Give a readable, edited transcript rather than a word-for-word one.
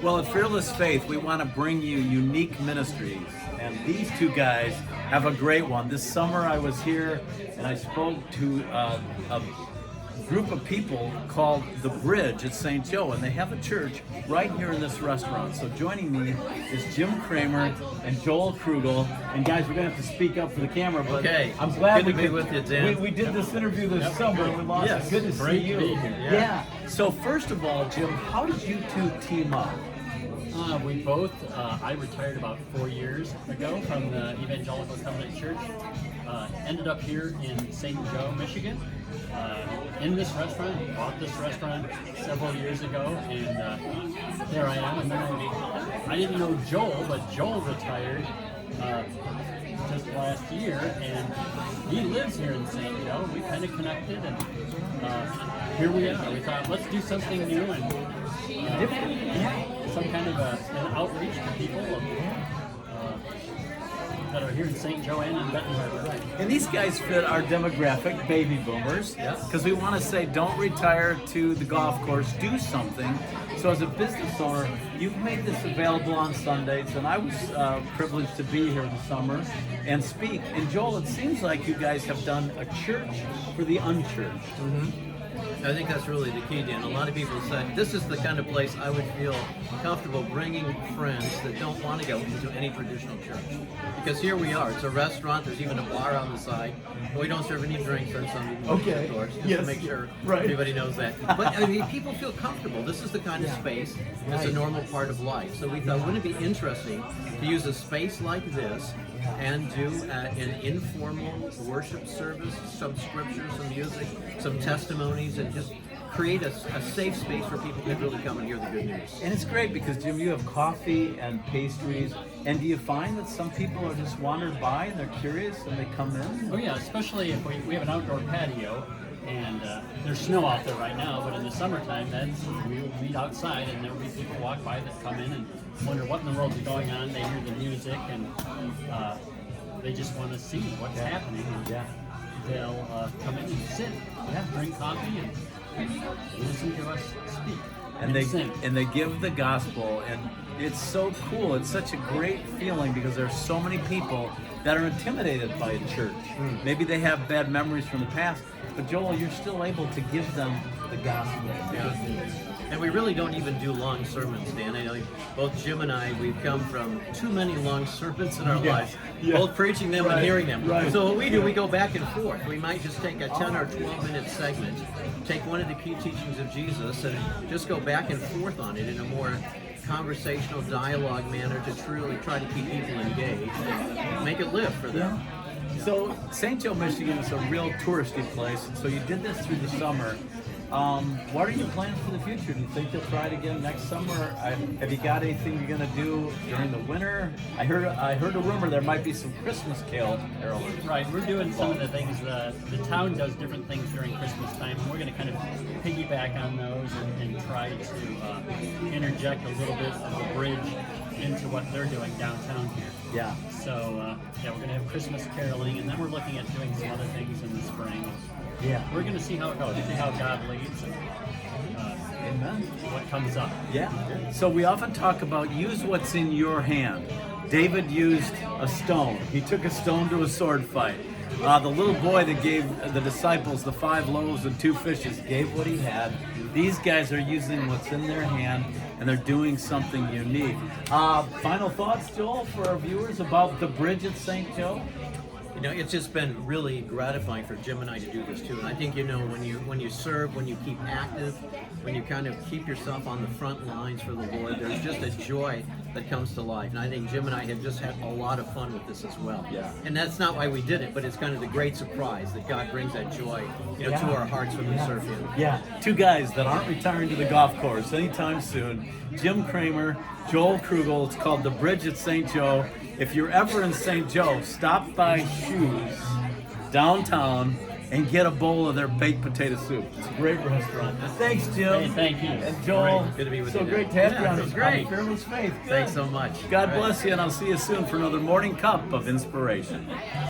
Well, at Fearless Faith, we want to bring you unique ministries, and these two guys have a great one. This summer, I was here and I spoke to a group of people called The Bridge at St. Joe, and they have a church right here in this restaurant. So joining me is Jim Kramer and Joel Krugel. And guys, we're gonna have to speak up for the camera, but okay. I'm glad Good to be with you, Dan. we did this interview this summer. We lost Yes. it. Good to see Great you. to be here, Yeah. So first of all, Jim, how did you two team up? We both, I retired about 4 years ago from the Evangelical Covenant Church. Ended up here in St. Joe, Michigan, in this restaurant. Bought this restaurant several years ago, and there I am. And then I didn't know Joel, but Joel retired just last year, and he lives here in St. Joe. We kind of connected, and here we are. We thought, let's do something new and some kind of an outreach to people that are here in St. Joe and in Benton Harbor. And these guys fit our demographic, baby boomers, because we want to say don't retire to the golf course, do something. So as a business owner, you've made this available on Sundays, and I was privileged to be here this summer and speak. And Joel, it seems like you guys have done a church for the unchurched. I think that's really the key, Dan. A lot of people said this is the kind of place I would feel comfortable bringing friends that don't want to go into any traditional church. Because here we are. It's a restaurant. There's even a bar on the side. We don't serve any drinks on Sunday morning, of course, just to make sure everybody knows that. But I mean, people feel comfortable. This is the kind of space that's a normal part of life. So we thought, wouldn't it be interesting to use a space like this and do an informal worship service, some scripture, some music, some testimonies, and just create a safe space where people can really come and hear the good news. And it's great because, Jim, you have coffee and pastries. And do you find that some people are just wandered by and they're curious and they come in? Oh yeah, especially if we have an outdoor patio, and there's snow out there right now, but in the summertime, we will meet outside, and there will be people walk by that come in and wonder what in the world is going on. They hear the music, and they just want to see what's happening. And they'll come in and sit, drink coffee, and listen to us speak. And they sing. and they give the gospel, and it's so cool. It's such a great feeling because there's so many people that are intimidated by a church. Maybe they have bad memories from the past, but Joel, you're still able to give them the gospel. And we really don't even do long sermons, Dan. I know both Jim and I, we've come from too many long sermons in our lives, both preaching them and hearing them. So what we do, we go back and forth. We might just take a 10 or 12-minute segment, take one of the key teachings of Jesus, and just go back and forth on it in a more conversational dialogue manner to truly try to keep people engaged and make it live for them. So St. Joe, Michigan is a real touristy place, and so you did this through the summer. What are your plans for the future? Do you think you'll try it again next summer? Have you got anything you're going to do during the winter? I heard a rumor there might be some Christmas carolers. Right, we're doing some of the things, the town does different things during Christmas time, and we're going to kind of piggyback on those and try to interject a little bit of the bridge into what they're doing downtown here. Yeah. So, we're going to have Christmas caroling, and then we're looking at doing some other things in the spring. Yeah. We're going to see how it goes, see how God leads, and Amen. what comes up. Yeah. So we often talk about use what's in your hand. David used a stone. He took a stone to a sword fight. The little boy that gave the disciples the 5 loaves and 2 fishes gave what he had. These guys are using what's in their hand, and they're doing something unique. Final thoughts, Joel, for our viewers about the bridge at St. Joe? You know, it's just been really gratifying for Jim and I to do this too. And I think, you know, when you serve, when you keep active, when you kind of keep yourself on the front lines for the Lord, there's just a joy that comes to life. And I think Jim and I have just had a lot of fun with this as well. Yeah. And that's not why we did it, but it's kind of the great surprise that God brings that joy, you know, to our hearts when we serve Him. Yeah, 2 guys that aren't retiring to the golf course anytime soon. Jim Kramer, Joel Krugel. It's called The Bridge at St. Joe. If you're ever in St. Joe, stop by Shoes downtown and get a bowl of their baked potato soup. It's a great restaurant. Thanks, Jim. Hey, thank you. And Joel, Great. Good to be with so you. great to have you on It was great. Fearless Faith. Good. Thanks so much. God bless you, and I'll see you soon for another morning cup of inspiration.